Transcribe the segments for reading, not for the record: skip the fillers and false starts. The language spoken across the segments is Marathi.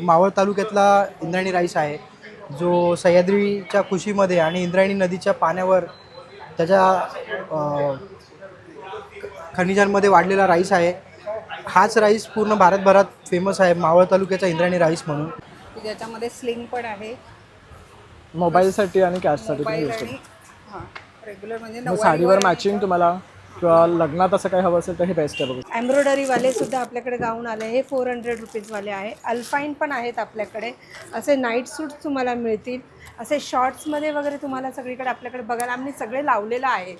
मावळ तालुक्यातला इंद्रायणी राईस आहे, जो सह्याद्रीच्या कुशीमध्ये आणि इंद्रायणी नदीच्या पाण्यावर त्याच्या खनिजांमध्ये वाढलेला राईस आहे। हाच राईस पूर्ण भारतभरात फेमस आहे, मावळ तालुक्याचा इंद्रायणी राईस म्हणून। ज्याच्यामध्ये स्लिंग पण आहे, मोबाईलसाठी आणि कॅशसाठी तुम्ही मोबाईल यूज आणि करू। रेग्युलर म्हणजे मग साडीवर नऊवारीवर मॅचिंग तुम्हाला किंवा लग्नात असं काही हवं असेल तर हे बेस्ट आहे बघू। एम्ब्रॉयडरीवाले सुद्धा आपल्याकडे गाऊन आले, हे 400 रुपीजवाले आहे। अल्फाईन पण आहेत आपल्याकडे, असे नाईट सूट्स तुम्हाला मिळतील, असे शॉर्ट्समध्ये वगैरे तुम्हाला सगळीकडे आपल्याकडे बघायला आम्ही सगळे लावलेलं आहे।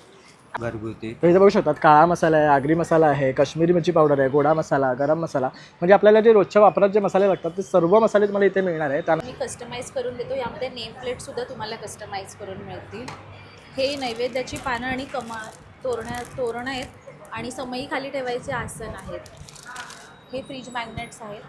घरगुती तर इथे बघू शकतात काळा मसाला आहे, आगरी मसाला आहे, काश्मीरी मिरची पावडर आहे, गोडा मसाला, गरम मसाला, म्हणजे आपल्याला जे रोजच्या वापरात जे मसाले लागतात ते सर्व मसाले तुम्हाला इथे मिळणार आहे। मी कस्टमाइज करून देतो। यामध्ये नेम प्लेटसुद्धा तुम्हाला कस्टमाइज करून मिळतील। हे नैवेद्याची पानं आणि तोरणं आहेत आणि समई खाली ठेवायचे आसन आहेत। हे फ्रीज मॅग्नेट्स आहेत।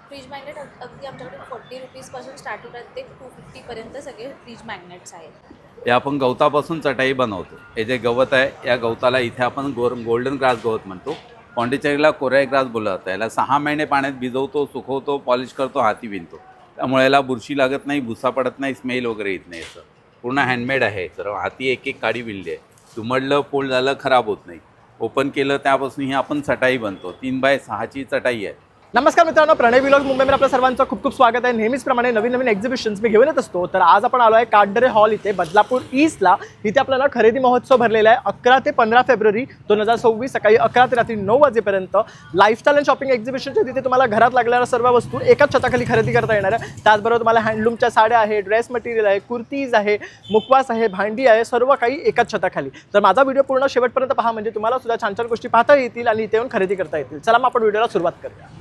फ्रीज मॅग्नेट अगदी आमच्याकडे 40 रुपीजपासून स्टार्ट होतात ते 250पर्यंत सगळे फ्रीज मॅग्नेट्स आहेत। हे आपण गवतापासून चटाई बनवतो। हे जे गवत आहे या गवताला इथे आपण गोल्डन ग्रास गवत म्हणतो, पॉंडिचेरीला कोराई ग्रास बोललं जातं। याला 6 महिने पाण्यात भिजवतो, सुकवतो, पॉलिश करतो, हाती विणतो, त्यामुळे याला बुरशी लागत नाही, भुसा पडत नाही, स्मेल वगैरे येत नाही। असं पूर्ण हँडमेड आहे, सर्व हाती एक एक काडी विणली आहे। दुमडलं फोल्ड झालं खराब होत नाही। ओपन केलं त्यापासून ही आपण चटाई बनतो। 3x6ची चटाई आहे। नमस्कार मित्रांनो, प्रणय व्लॉग्स मुंबईमध्ये आपल्या सर्वांचं खूप खूप स्वागत आहे। नेहमीचप्रमाणे नवीन नवीन एक्झिबिशन्स मी घेऊन येत असतो। तर आज आपण आलो आहे काटदरे हॉल इथे बदलापूर ईस्टला। इथे आपल्याला खरेदी महोत्सव भरलेला आहे 11 ते 15 फेब्रुवारी 2026 सकाळी 11 ते रात्री 9 वाजेपर्यंत। लाईफस्टाईल अँड शॉपिंग एक्झिबिशनच्या तिथे तुम्हाला घरात लागणाऱ्या सर्व वस्तू एकाच छताखाली खरेदी करता येणार आहे। त्याचबरोबर तुम्हाला हँडलूमच्या साड्या आहे, ड्रेस मटेरियल आहे, कुर्तीज आहे, मुखवास आहे, भांडी आहे, सर्व काही एकाच छताखाली। तर माझा व्हिडिओ पूर्ण शेवटपर्यंत पहा, म्हणजे तुम्हाला सुद्धा छान छान गोष्टी पाहता येतील आणि इथे येऊन खरेदी करता येतील। चला मग आपण व्हिडिओला सुरुवात करूया।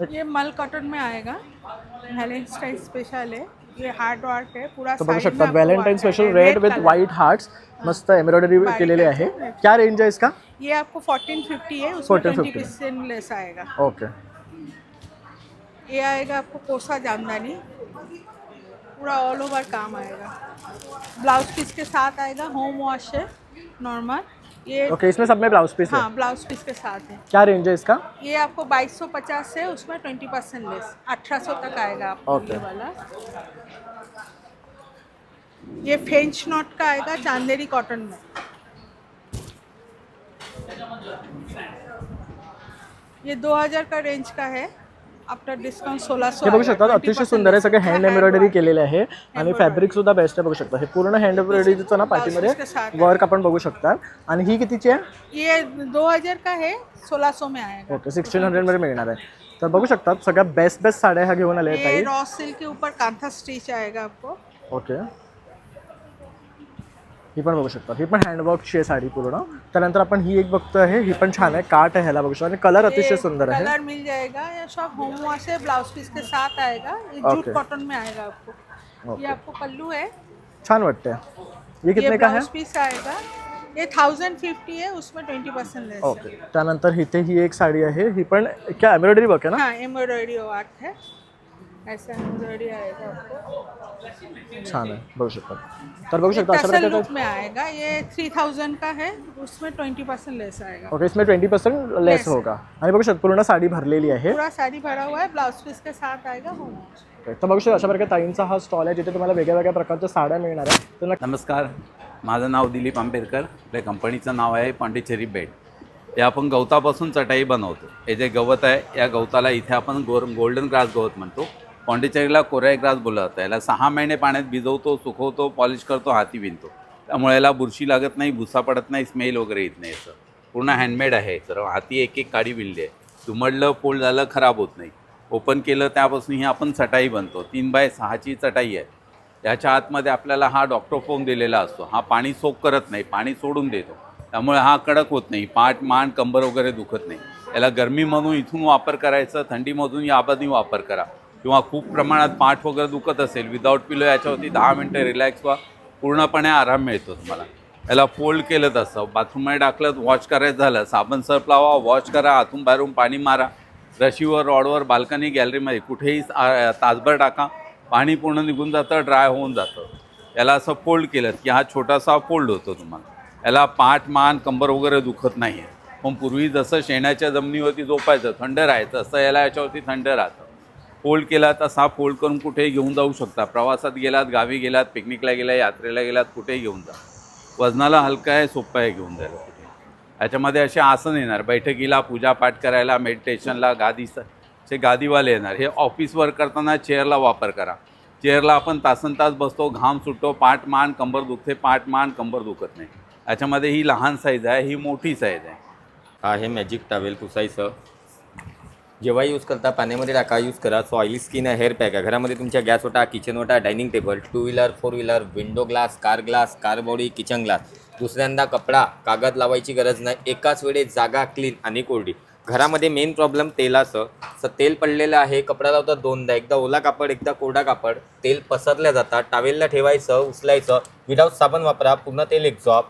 ये मल कॉटन में आएगा, वैलेंटाइन स्पेशल है, ये हार्ड वर्क है पूरा। तो बघू शकता Valentine special red with white hearts, मस्त एम्ब्रॉयडरी केलेले आहे। क्या रेंज है इसका? ये आपको 1450 है, उसमें 1450 20% लेस आएगा। ओके। ये आएगा आपको कोसा जामदानी, पूरा ऑल ओवर काम आएगा, ब्लाउज पीस के साथ आएगा, होम वॉश है नॉर्मल। ये ओके, इसमें सब में ब्लाउज पीस है। हाँ, ब्लाउज पीस के साथ है। क्या रेंज है इसका? ये आपको 2250 है, उसमें 20% लेस 1800 तक आएगा आपको। ओके। ये वाला ये फ्रेंच नॉट का आएगा चांदेरी कॉटन में। ये 2000 का रेंज का है, आफ्टर डिस्काउंट 1600। हे बघू शकता अतिशय सुंदर आहे, सगळे हँड एम्ब्रॉयडरी केलेले आहे आणि फॅब्रिक सुद्धा बेस्ट आहे। बघू शकता हे पूर्ण हँड एम्ब्रॉयडरीचं ना पाठीमध्ये वर्क आपण बघू शकता। आणि ही कितीची आहे? ये 2000 का है, 1600 में आएगा। ओके, 1600 मध्ये मिळणार आहे। तर बघू शकता सगळ्या बेस्ट बेस्ट साड्या ह्या घेऊन आल्या आहेत ये ताई। रॉ सिल्क के ऊपर कांथा स्टिच आएगा आपको। ओके, ही पण बघू शकता, ही पण हँडवर्कची आहे साडी पूर्ण। त्यानंतर आपण ही एक बघतो आहे, ही पण छान आहे, काट आहे ह्याला बघू शकता आणि कलर अतिशय सुंदर आहे। कलर मिल जाएगा, ये सब होम वॉश है, ब्लाउज पीस के साथ आएगा। ये जूट कॉटन में आएगा आपको। ये आपको पल्लू है, छान वाटते। ये कितने का है? ब्लाउज पीस आएगा, ये 1050 है, उसमें 20% लेस। ओके। त्यानंतर इथे ही एक साडी आहे, ही पण क्या एम्ब्रॉयडरी वर्क आहे ना? हाँ, एम्ब्रॉयडरी वर्क है, ऐसा एम्ब्रॉयडरी आएगा आपको, छान आहे, बघू शकता। तर बघू शकता अशा टसल प्रकारे लुक में आएगा। ये 3000 का है, उसमें 20% लेस आएगा। ओके, इसमें 20% लेस होगा। आणि बघू शकता पूर्ण साडी भरलेली आहे। पूरा साड़ी भरा हुआ है, ब्लाउज पीस के साथ आएगा होम वॉश। तर बघू शकता अशा प्रकारे ताईंचा हा स्टॉल आहे, जिथे तुम्हाला वेगळ्या वेगळ्या प्रकारच्या साड्या मिळणार आहेत। तर नमस्कार, माझं नाव दिलीप आंबेडकर। आपल्या कंपनीचं नाव आहे पॉंडिचेरी बेड। हे आपण गवतापासून चटाई बनवतो। हे जे गवत आहे या गवताला इथे आपण गोल्डन ग्रास गवत म्हणतो, पॉंडिचेरीला कोराई ग्रास बोललं जातं। याला 6 महिने पाण्यात भिजवतो, सुकवतो, पॉलिश करतो, हाती विणतो, त्यामुळे याला बुरशी लागत नाही, भुसा पडत नाही, स्मेल वगैरे येत नाही। असं पूर्ण हँडमेड आहे, सर्व हाती एक एक काडी विणली आहे। दुमडलं फोल्ड झालं खराब होत नाही। ओपन केलं त्यापासून ही आपण चटाई बनतो। 3x6ची चटाई आहे। याच्या आतमध्ये आपल्याला हा डॉक्टर फोम दिलेला असतो। हा पाणी सोक करत नाही, पाणी सोडून देतो, त्यामुळे हा कडक होत नाही, पाठ मान कंबर वगैरे दुखत नाही। याला गरमीमधून इथून वापर करायचं, थंडीमधून याबाजूनी वापर करा, किंवा खूप प्रमाणात पाठ वगैरे दुखत असेल विदाऊट पिलो याच्यावरती 10 मिनटं रिलॅक्स व्हा, पूर्णपणे आराम मिळतो तुम्हाला। याला फोल्ड केलं तसं बाथरूममध्ये टाकलं, वॉश करायचं झालं, साबण सर्फ लावा, वॉश करा, आतून बाहेरून पाणी मारा, रशीवर, रॉडवर, बाल्कनी, गॅलरीमध्ये कुठेही तासभर टाका, पाणी पूर्ण निघून जातं, ड्राय होऊन जातं। याला असं फोल्ड केलं की हा छोटासा फोल्ड होतो तुम्हाला। याला पाठ मान कंबर वगैरे दुखत नाही आहे। पण पूर्वी जसं शेणाच्या जमिनीवरती झोपायचं, थंड राहायचं, असं याला याच्यावरती थंड राहतं। फोल्ड केला तसा फोल्ड करून कुठेही घेऊन जाऊ शकता. प्रवासात गेलात, गावी गेलात, पिकनिकला गेलात, यात्रेला गेलात, कुठेही घेऊन जा. वजनाला हलका आहे, सोपं आहे घेऊन जायला कुठे. याच्यामध्ये असे आसन येणार, बैठकीला, पूजापाठ करायला, मेडिटेशनला, गादीवाले येणार. हे ऑफिस वर्क करताना चेअरला वापर करा. चेअरला आपण तासनतास बसतो, घाम सुटतो, पाठ मान कंबर दुखते, पाठ मान कंबर दुखत नाही. याच्यामध्ये ही लहान साईज आहे, ही मोठी साईज आहे. हा आहे मॅजिक टॉवेल पुसायचं. जेव्हा यूज करता पाण्यामध्ये टाका, यूज करा. सो ऑइली स्किन आहे, हेअर पॅक आहे. घरामध्ये तुमच्या गॅस ओटा, किचन ओटा, dining table, 2 wheeler 4 wheeler, window glass, car body, kitchen glass. दुसऱ्यांदा कपडा कागद लावायची गरज नाही. एकाच वेळी जागा क्लीन आणि कोरडी. घरामध्ये मेन प्रॉब्लेम तेलाचं. तेल पडलेलं आहे, कपडा लावतात दोनदा, एकदा ओला कापड एकदा कोरडा कापड. तेल पसरल्या जातात. टॉवेलला ठेवायचं, उचलायचं. विदाऊट साबण वापरा, पूर्ण तेल एक्झॉब.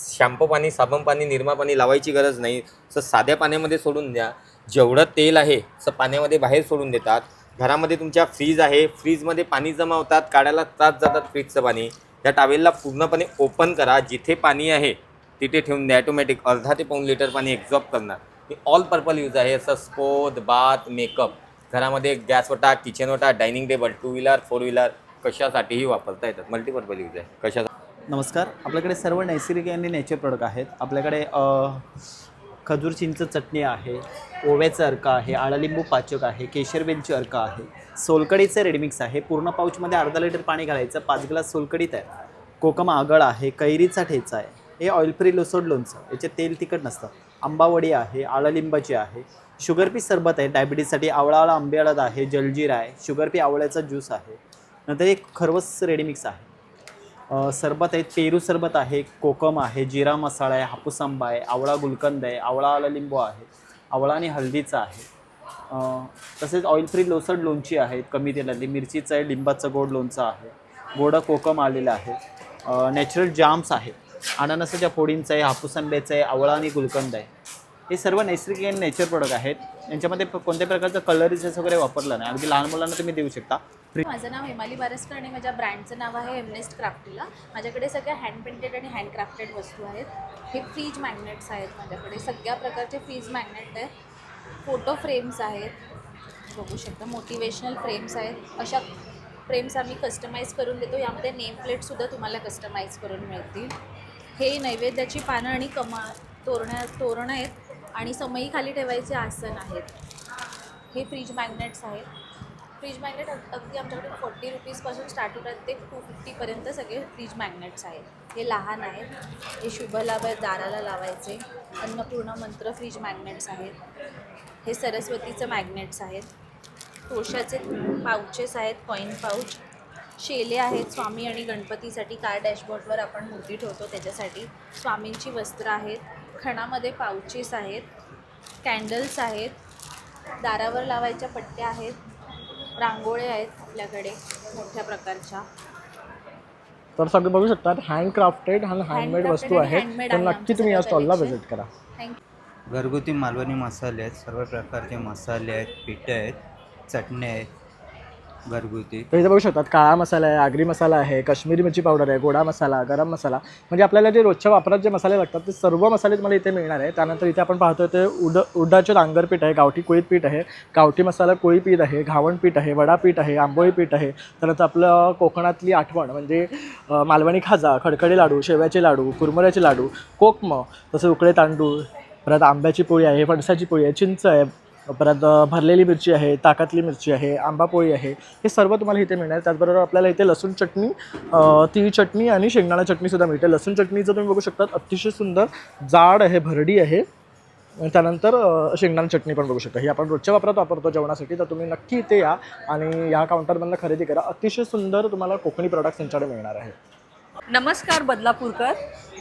शॅम्पू पाणी, साबण पाणी, निरमा पाणी लावायची गरज नाही. साध्या पाण्यामध्ये सोडून द्या. जेवढं तेल आहे तसं पाण्यामध्ये बाहेर सोडून देतात. घरामध्ये तुमच्या फ्रीज आहे, फ्रीजमध्ये पाणी जमा होतात, काढायला त्रास जातात फ्रीजचं पाणी. या टॉवेलला पूर्णपणे ओपन करा. जिथे पाणी आहे तिथे ठेवून द्या. ऑटोमॅटिक अर्धा ते पाऊण लिटर पाणी एक्झॉब करणार. ही ऑल पर्पल यूज आहे. असं स्पोद, बाथ, मेकअप. घरामध्ये गॅस ओटा, किचन ओटा, डायनिंग टेबल, 2 व्हीलर 4 व्हीलर कशासाठीही वापरता येतात. मल्टीपर्पल यूज आहे. कशासाठी? नमस्कार. आपल्याकडे सर्व नैसर्गिक आणि नेचर प्रोडक्ट आहेत. आपल्याकडे खजूर चिंच चटणी आहे, ओव्याचा अर्क आहे, आळालिंबू पाचक आहे, केशर वेलची अर्क आहे, सोलकडीचं रेडमिक्स आहे. पूर्ण पाऊचमध्ये अर्धा लिटर पाणी घालायचं, 5 ग्लास सोलकडीत आहे. कोकम आगळ आहे, कैरीचा ठेचा आहे, हे ऑइल फ्री लोसोड लोणचं, याचे तेल तिखट नसतं. आंबावडी आहे, आळालिंबाची आहे, शुगर पी सरबत आहे, डायबिटीजसाठी आवळा आंबे हळद आहे, जलजीरा आहे, शुगर पी आवळ्याचा ज्यूस आहे. नंतर एक खरवस रेडमिक्स आहे. सरबत आहेत, पेरू सरबत आहे, कोकम आहे, जिरा मसाला आहे, हापूस आंबा आहे, आवळा गुलकंद आहे, आवळा आळालिंबू आहे, आवळा आणि हळदीचा आहे. तसेच ऑइल फ्री लोसड लोणची आहेत, कमी तेलातली, मिरचीचं आहे, लिंबाचं गोड लोणचं आहे, गोडा कोकम आलेलं आहे. नॅचरल जाम्स आहे, अननसाच्या फोडींचं आहे, हापूस आंब्याचं आहे, आवळा आणि गुलकंद आहे. हे सर्व नैसर्गिक आणि नेचर प्रोडक्ट आहेत. यांच्यामध्ये कोणत्या प्रकारचं कलरीजेस वगैरे वापरलं नाही. अगदी लहान मुलांना तुम्ही देऊ शकता. माझं नाव हेमाली बारसकर आणि माझ्या ब्रँडचं नाव आहे एमनेस्ट क्राफ्टीला. माझ्याकडे सगळ्या हँड पेंटेड आणि हँड क्राफ्टेड वस्तू आहेत. हे फ्रीज मॅग्नेट्स आहेत माझ्याकडे, सगळ्या प्रकारचे फ्रीज मॅग्नेट आहेत. फोटो फ्रेम्स आहेत, बघू शकता, मोटिवेशनल फ्रेम्स आहेत. अशा फ्रेम्स आम्ही कस्टमाइज करून देतो. यामध्ये नेम प्लेटसुद्धा तुम्हाला कस्टमाइज करून मिळतील. हे नैवेद्याची पानं आणि तोरणं आहेत आणि समई खाली ठेवायचे आसन आहेत. हे फ्रीज मॅग्नेट्स आहेत. फ्रीज मॅग्नेट अगदी आमच्याकडे 40 रुपीजपासून स्टार्ट होतात ते 250पर्यंत सगळे फ्रीज मॅग्नेट्स आहेत. हे लहान आहेत. हे शुभ लाभ आहे, दाराला लावायचे. अन्नपूर्णा मंत्र फ्रीज मॅग्नेट्स आहेत. हे सरस्वतीचं मॅग्नेट्स आहेत. तोशाचे पाउचेस आहेत, कॉईन पाऊच. शेले आहेत स्वामी आणि गणपतीसाठी. कार डॅशबोर्डवर आपण मूर्ती ठेवतो त्याच्यासाठी. स्वामींची वस्त्र आहेत. खणामध्ये पाउचेस आहेत. कॅन्डल्स आहेत. दारावर लावायच्या पट्ट्या आहेत. रांगोळ्या आहेत आपल्याकडे मोठ्या प्रकारच्या. तर सगळं बघू शकतात, हँडक्राफ्टेड आणि हँडमेड वस्तू आहेत. तर नक्की तुम्ही या स्टॉलला व्हिजिट करा. थँक्यू. घरगुती मालवणी मसाले आहेत, सर्व प्रकारचे मसाले आहेत, पिठं आहेत, चटण्या आहेत घरगुती. तर इथे बघू शकतात, काळा मसाला आहे, आगरी मसाला आहे, काश्मीरी मिरची पावडर आहे, गोडा मसाला, गरम मसाला, म्हणजे आपल्याला जे रोजच्या वापरात जे मसाले लागतात ते सर्व मसाले तुम्हाला इथे मिळणार आहे. त्यानंतर इथे आपण पाहतोय ते उडदाचे डांगर पीठ आहे, गावठी कोळीत पीठ आहे, गावठी मसाला कोळी पीठ आहे, घावण पीठ आहे, वडा पीठ आहे, आंबोळी पीठ आहे. त्यानंतर आपलं कोकणातली आठवण म्हणजे मालवणी खाजा, खडखडे लाडू, शेव्याचे लाडू, कुरमुऱ्याचे लाडू, कोकम, तसं उकळे तांदूळ, परत आंब्याची पोळी आहे, फणसाची पोळी आहे, चिंच आहे, परत भरलेली मिरची आहे, ताकातली मिरची आहे, आंबा पोळी आहे. हे सर्व तुम्हाला इथे मिळणार. त्याचबरोबर आपल्याला इथे लसूण चटणी, तीळ चटणी आणि शेंगदाणा चटणीसुद्धा मिळते. लसूण चटणीचं तुम्ही बघू शकता, अतिशय सुंदर जाड आहे, भरडी आहे. त्यानंतर शेंगदाणा चटणी पण बघू शकता. ही आपण रोजच्या वापरात वापरतो जेवणासाठी. तर तुम्ही नक्की इथे या आणि या काउंटरमधनं खरेदी करा. अतिशय सुंदर तुम्हाला कोकणी प्रोडक्ट्स यांच्याकडे मिळणार आहे. नमस्कार बदलापूरकर,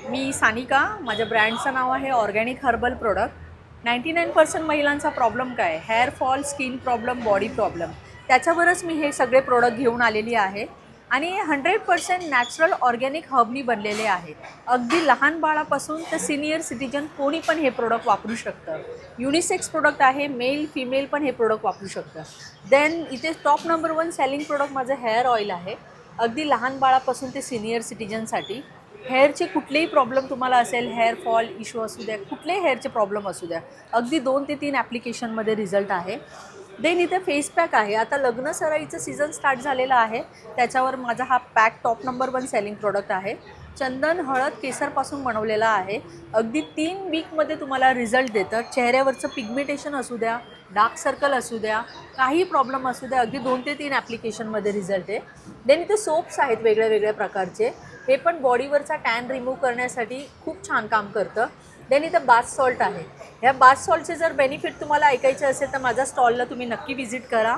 मी सानिका. माझ्या ब्रँडचं नाव आहे ऑर्गॅनिक हर्बल प्रोडक्ट. 99% महिलांचा प्रॉब्लेम काय, hair fall, skin problem, body problem, त्याच्यावरच मी हे सगळे प्रोडक्ट घेऊन आलेली आहे. आणि 100% नॅचरल ऑर्गॅनिक हर्बनी बनलेले आहे. अगदी लहान बाळापासून तर सिनियर सिटीजन कोणी पण हे प्रोडक्ट वापरू शकतं. युनिसेक्स प्रोडक्ट आहे, मेल फिमेल पण हे प्रोडक्ट वापरू शकतं. देन इथे टॉप नंबर 1 सेलिंग प्रोडक्ट माझं हेअर ऑइल आहे. अगदी लहान बाळापासून ते सिनियर सिटीजनसाठी. हेअरचे कुठलेही प्रॉब्लेम तुम्हाला असेल, हेअर फॉल इश्यू असू द्या, कुठलेही हेअरचे प्रॉब्लेम असू द्या, अगदी 2 ते 3 ॲप्लिकेशनमध्ये रिझल्ट आहे. देन इथे फेस पॅक आहे. आता लग्न सराईचं सीझन स्टार्ट झालेलं आहे, त्याच्यावर माझा हा pack top number 1 selling product आहे. चंदन हळद केसरपासून बनवलेला आहे. अगदी 3 वीकमध्ये तुम्हाला रिझल्ट देतं. चेहऱ्यावरचं पिगमेंटेशन असू द्या, डार्क सर्कल असू द्या, काही प्रॉब्लेम असू द्या, अगदी 2 ते 3 ॲप्लिकेशनमध्ये रिझल्ट आहे. देन इथे सोप्स आहेत वेगळ्या वेगळ्या प्रकारचे, हे पण बॉडीवरचा टॅन रिमूव्ह करण्यासाठी खूप छान काम करतं. देन इथं बाथ सॉल्ट आहे. ह्या बाथ सॉल्टचे जर बेनिफिट तुम्हाला ऐकायचे असेल तर माझ्या स्टॉलला तुम्ही नक्की व्हिजिट करा.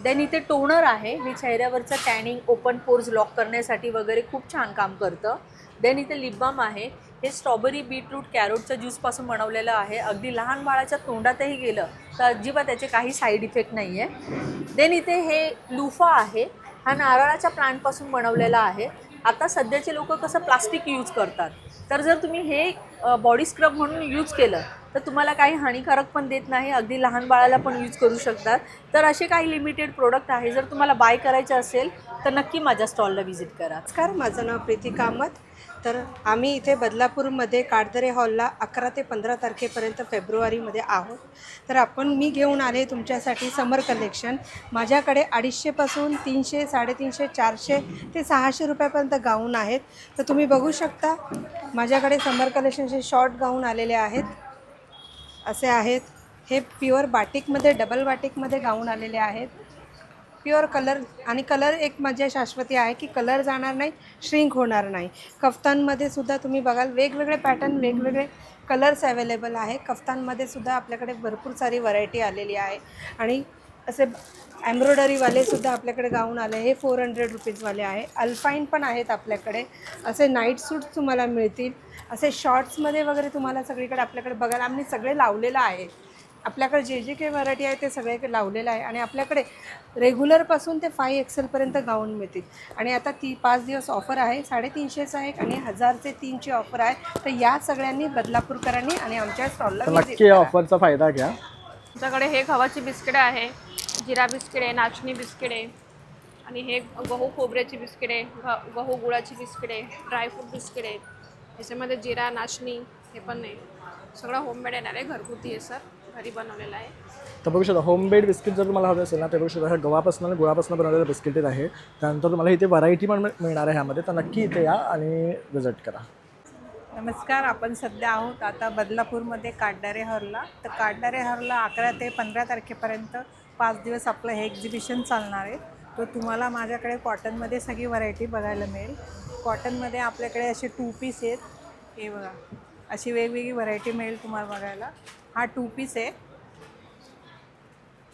देन इथे टोनर आहे, हे चेहऱ्यावरचं टॅनिंग, ओपन पोर्स लॉक करण्यासाठी वगैरे खूप छान काम करतं. देन इथे लिप बाम आहे, हे स्ट्रॉबेरी, बीटरूट, कॅरोटच्या ज्यूसपासून बनवलेलं आहे. अगदी लहान बाळाच्या तोंडातही गेलं तर अजिबात त्याचे काही साईड इफेक्ट नाही आहे. देन इथे हे लुफा आहे, हा नारळाच्या प्लांटपासून बनवलेला आहे. आता सध्याचे लोक कसं प्लास्टिक यूज करतात, तर जर तुम्ही हे बॉडी स्क्रब म्हणून यूज केलं तर तुम्हाला काही हानिकारक पण देत नाही, अगदी लहान बाळाला पण यूज करू शकतात. तर असे काही लिमिटेड प्रोडक्ट आहे, जर तुम्हाला बाय करायचे असेल तर नक्की माझ्या स्टॉलला व्हिजिट करा. नमस्कार, माझं नाव प्रीती कामत. तर आम्ही इथे बदलापूरमध्ये काटदरे हॉलला 11 ते 15 तारखेपर्यंत फेब्रुवारीमध्ये आहोत. तर मी घेऊन आले तुमच्यासाठी समर कलेक्शन. माझ्याकडे 250 पासून 300, 350, 400 ते 600 रुपयापर्यंत गाऊन आहेत. तर तुम्ही बघू शकता माझ्याकडे समर कलेक्शनचे शॉर्ट गाऊन आलेले आहेत, असे आहेत. हे प्युअर बाटिकमध्ये, डबल बाटिकमध्ये गाऊन आलेले आहेत. प्युअर कलर, आणि कलर एक मजा शाश्वती आहे की कलर जाणार नाही, श्रिंक होणार नाही. कफ्तानमध्ये सुद्धा तुम्ही बघाल वेगवेगळे पॅटर्न, वेगवेगळे कलर्स अवेलेबल आहे. कफ्तानमध्ये सुद्धा आपल्याकडे भरपूर सारी व्हरायटी आलेली आहे. आणि असे एम्ब्रॉयडरीवाले सुद्धा आपल्याकडे गाऊन आले. हे 400 रुपीजवाले आहे. अल्फाईन पण आहेत आपल्याकडे. असे नाईट सूट्स तुम्हाला मिळतील. असे शॉर्ट्समध्ये वगैरे तुम्हाला सगळीकडे आपल्याकडे बघायला आम्ही सगळे लावलेलं आहे. आपल्याकडे जे काही व्हरायटी आहे ते सगळे लावलेलं आहे. आणि आपल्याकडे रेग्युलरपासून ते 5XL गाऊन मिळतील. आणि आता 5 दिवस ऑफर आहे. 350चं आहे आणि 1000चे 3ची ऑफर आहे. तर या सगळ्यांनी बदलापूरकरांनी आणि आमच्या स्टॉलला नक्की या ऑफरचा फायदा घ्या. आमच्याकडे हे गव्हाची बिस्किटे आहे, जिरा बिस्किट आहे, नाचणी बिस्किट आहे, आणि हे गहू खोबऱ्याची बिस्किट आहे, गहू गुळाची बिस्किट आहे, ड्रायफ्रूट बिस्किट आहे. याच्यामध्ये जिरा, नाचणी हे पण आहे. सगळं होममेड येणार आहे, घरगुती आहे सर, घरी बनवलेलं आहे. तर बघू शकता होममेड बिस्किट जर तुम्हाला हवे असेल ना, तर बघू शकता ह्या गव्हापासून आणि गुळापासून बनवलेलं बिस्किट आहे. त्यानंतर तुम्हाला इथे व्हरायटी पण मिळणार आहे ह्यामध्ये. तर नक्की इथे या आणि विजिट करा. नमस्कार, आपण सध्या आहोत आता बदलापूरमध्ये काटदरे हॉलला. तर काटदरे हॉलला 11 ते 15 तारखेपर्यंत 5 दिवस आपलं हे एक्झिबिशन चालणार आहे. तर तुम्हाला माझ्याकडे कॉटनमध्ये सगळी व्हरायटी बघायला मिळेल. कॉटनमध्ये आपल्याकडे असे 2 पीस आहेत, हे बघा, अशी वेगवेगळी व्हरायटी मिळेल तुम्हाला बघायला. हा 2 पीस आहे.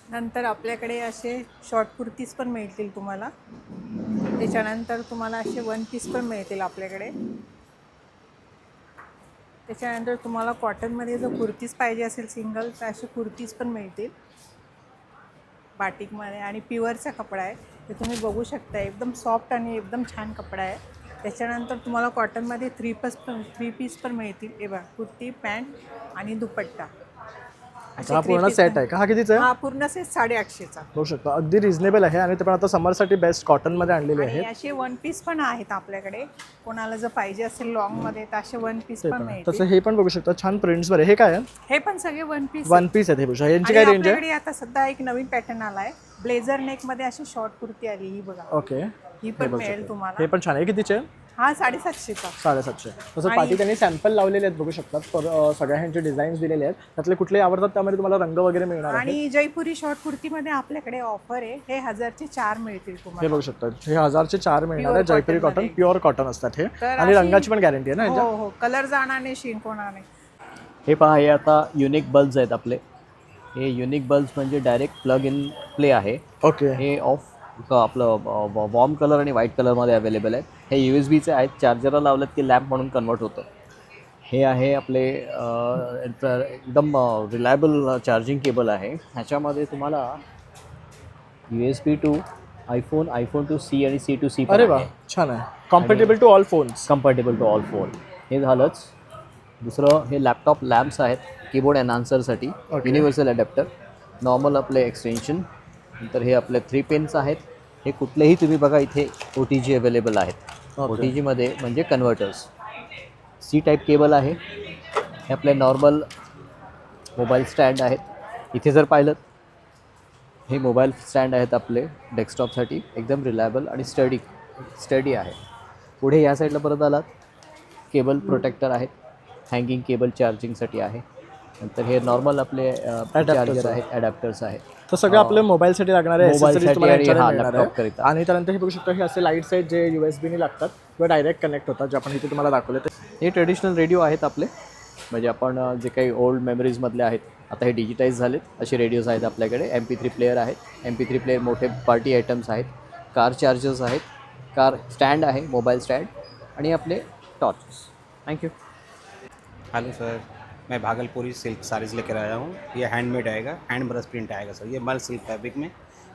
नंतर आपल्याकडे असे शॉर्ट कुर्तीज पण मिळतील तुम्हाला. त्याच्यानंतर तुम्हाला असे 1 पीस पण मिळतील आपल्याकडे. त्याच्यानंतर तुम्हाला कॉटनमध्ये जर कुर्तीज पाहिजे असेल सिंगल, तर असे कुर्तीज पण मिळतील बाटिकमध्ये. आणि प्युअरचा कपडा आहे, ते तुम्ही बघू शकता, एकदम सॉफ्ट आणि एकदम छान कपडा आहे. त्याच्यानंतर तुम्हाला कॉटनमध्ये 3 पीस पण मिळतील. हे बघा, कुर्ती, पॅन्ट आणि दुपट्टा. हा पूर्ण सेट आहे का? हा कितीचा आहे? हा पूर्ण सेट 850चा. बघू शकता अगदी रिझनेबल आहे. आणि ते पण आता समरसाठी बेस्ट कॉटनमध्ये आणलेले आणि आहेत. असे 1 पीस पण आहेत आपल्याकडे. कोणाला जर पाहिजे असेल लॉंगमध्ये तर असे 1 पीस पण मिळतील. तसं हे पण बघू शकता छान प्रिंट्समध्ये. हे काय आहे? हे पण सगळे 1 पीस 1 पीस आहेत हे. बघू शकता यांची काय रेंज आहे? आपल्याकडे आता सध्या एक नवीन पॅटर्न आला आहे, ब्लेझर नेकमध्ये अशी शॉर्ट कुर्ती आली, ही बघा. ओके, ही पण मिळेल तुम्हाला. हे पण छान आहे. कितीचे? हा 750चा. 750. तसं पाठी त्यांनी सॅम्पल लावलेले आहेत बघू शकतात. सगळ्या ह्यांचे डिझाईन्स दिलेले आहेत. त्यातले कुठले आवडतात त्यामध्ये तुम्हाला रंग वगैरे मिळणार आहे. आणि जयपुरी शॉर्ट कुर्तीमध्ये आपल्याकडे ऑफर आहे. हे 1000चे 4 मिळतील हे तुम्हाला. बघू शकता, हे 1000चे 4 मिळणार आहे. Pure जयपुरी cotton कॉटन, मध्ये. प्युअर कॉटन असतात हे. तर आणि रंगाची पण गॅरंटी आहे ना हो ह्याच्या? हो, कलर जाणार नाही, श्रिंक होणार नाही. हे पहा, हे आता युनिक बल्ब्स आहेत आपले. हे युनिक बल्ब्स म्हणजे डायरेक्ट प्लग इन प्ले आहे. ओके. हे आपलं वॉर्म कलर आणि व्हाईट कलरमध्ये अवेलेबल आहेत. हे USB चे आहेत. चार्जरला लावलेत की लॅम्प म्हणून कन्वर्ट होतं. हे आहे आपले एकदम रिलायबल चार्जिंग केबल आहे. ह्याच्यामध्ये तुम्हाला USB to iPhone, iPhone to C आणि C टू C. अरे वा, छान आहे. Compatible to all phones. Compatible to all phone. हे झालंच. दुसरं हे लॅपटॉप लॅम्प्स आहेत कीबोर्ड एनहान्सरसाठी. युनिव्हर्सल अडॅप्टर, नॉर्मल आपले एक्सटेन्शन. नंतर हे आपले 3 पिन्स आहेत. हे कुठलेही तुम्ही बघा इथे OTG अवेलेबल आहेत. OTGमध्ये म्हणजे कन्व्हर्टर्स. C टाईप केबल आहे. हे आपले नॉर्मल मोबाईल स्टँड आहेत. इथे जर पाहिलं हे मोबाईल स्टँड आहेत आपले डेस्कटॉपसाठी, एकदम रिलायबल आणि स्टडी आहे. पुढे या साईडला परत आलात, केबल प्रोटेक्टर आहेत, हँगिंग केबल चार्जिंगसाठी आहे. नंतर हे नॉर्मल आपले चार्जर आहेत, ॲडॅप्टर्स आहेत. तर सगळं आपल्या मोबाईलसाठी लागणारे मोबाईलसाठी accessories तुम्हाला आणि यांच्याकडे हा मिळणार आहे. लॅपटॉप करिता. आणि त्यानंतर हे बघू शकता, हे असे लाईट्स आहेत जे USB ने लागतात किंवा डायरेक्ट कनेक्ट होतात, जे आपण इथे तुम्हाला दाखवले. हे ट्रेडिशनल रेडिओ आहेत आपले, म्हणजे आपण जे काही ओल्ड मेमरीजमधले आहेत आता हे डिजिटाईज झालेत असे रेडिओज आहेत आपल्याकडे. MP3 प्लेअर आहेत, MP3 प्लेअर मोठे पार्टी आयटम्स आहेत, कार चार्जर्स आहेत, कार स्टँड आहे, मोबाईल स्टँड आणि आपले टॉर्चेस. थँक्यू. हेलो सर, मैं भागलपुरी सिल्क साड़ीज़ लेकर आया हूँ. ये हैंडमेड आएगा, हैंड ब्रश प्रिंट आएगा सर. ये मल सिल्क फैब्रिक में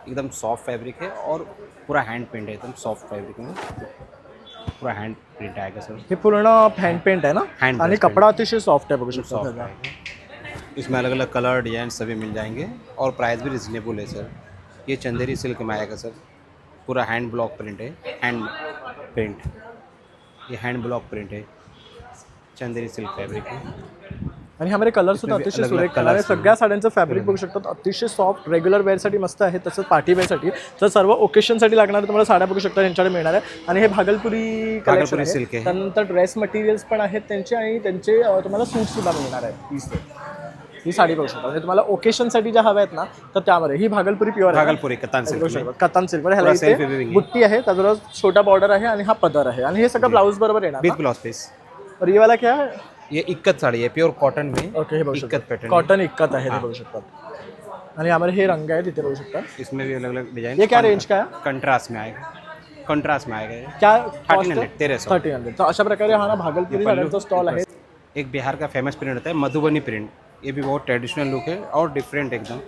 एकदम सॉफ्ट फैब्रिक है और पूरा हैंड प्रिंट है, एकदम सॉफ्ट फैब्रिक में पूरा हैंड प्रिंट आएगा सर. हे पूर्ण हँड पेंट आहे ना, Hand आणि brush कपडा अतिशय सॉफ्ट आहे, बघू शकता. सॉफ्ट आएगा. इसमें अलग अलग कलर डिजाइन सभी मिल जाएंगे और प्राइस भी रिजनेबल है सर. ये चंदेरी सिल्क में आएगा सर. पूरा हैंड ब्लॉक प्रिंट है, हैंड प्रिंट. ये हैंड ब्लॉक प्रिंट है, चंदेरी सिल्क फैब्रिक है. आणि ह्यामध्ये कलर सुद्धा अतिशय अलग-अलग सुरेख कलर आहे. सगळ्या साड्यांचं फॅब्रिक बघू शकतात, अतिशय सॉफ्ट, रेग्युलर वेअरसाठी मस्त आहे, तसंच पार्टी वेअरसाठी. तर सर्व ओकेशनसाठी लागणारे तुम्हाला साड्या बघू शकता यांच्याकडे मिळणार आहे. आणि हे भागलपुरी कलेक्शन आहे. सिल्क आहे. त्यानंतर ड्रेस मटेरियल्स पण आहेत त्यांचे, आणि त्यांचे तुम्हाला सूटसुद्धा मिळणार आहेत पीस. ही साडी बघू शकता, म्हणजे तुम्हाला ओकेशनसाठी ज्या हव्या आहेत ना, तर त्यामध्ये ही भागलपुरी प्युअर आहे. भागलपुरी कतान सिल्क में. कतान सिल्वर, ह्याला self इथे weaving आहे. बुट्टी आहे, त्याच्यावर छोटा बॉर्डर आहे आणि हा पदर आहे. आणि हे सगळं ब्लाऊज बरोबर येणार विथ ना? Blouse piece. और ये वाला क्या है? ये इक्कत साड़ी है, प्योर कॉटन में. ओके, हे बघू इक्कत शकता, पैटर्न. कॉटन इक्कत आहे, हे बघू शकतात. आणि यामध्ये हे रंग आहेत, इथे बघू शकता. इसमें भी अलग अलग डिजाइन. ये क्या रेंज का है? कंट्रास्ट में आएगा, कंट्रास्ट में आएगा ये. क्या 1300. 1300. तर अशा प्रकारे हा ना भागलपुरी साड्यांचा स्टॉल आहे. एक बिहार का फेमस प्रिंट होता है मधुबनी प्रिंट. ये भी बहुत ट्रेडिशनल लुक है और डिफरेंट एकदम.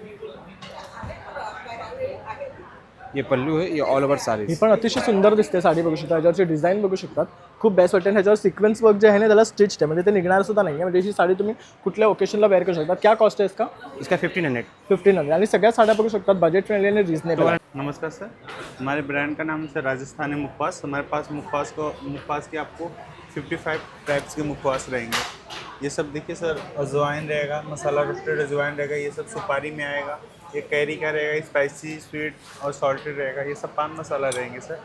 ये पल्लू है, ये ऑल ओवर ही साड़ी. पण अतिशय सुंदर दिसते साडी, बघू शकता. ह्याच्यावरची डिझाईन बघू शकतात, खूप बेस्ट वाटते. ह्याच्यावर सिक्वेन्स वर्क जे आहे ना, त्याला स्टिच आहे, म्हणजे ते निघणार सुद्धा नाही आहे. म्हणजे ही साडी तुम्ही कुठल्या ओकेशनला वेअर करू शकता. क्या कॉस्ट आहे इसका? इसका 1500. 1500. आणि सगळ्या साड्या बघू शकतात बजेट फ्रेंडली आणि रिजनेबल. नमस्कार सर, हमारे ब्रांड का नाम है सर राजस्थानी मुखवास. हमारे पास मुखवास के आपको 55 टाइप्स के मुखवास रहेंगे. ये सब देखिए सर, अजवाइन रहेगा, मसाला रोस्टेड अजवाइन रहेगा, ये सब सुपारी में आएगा. ये कैरी का रहेगा, स्पाइसी, स्वीट और सॉल्टेड रहेगा. ये सब पान मसाला रहेंगे सर.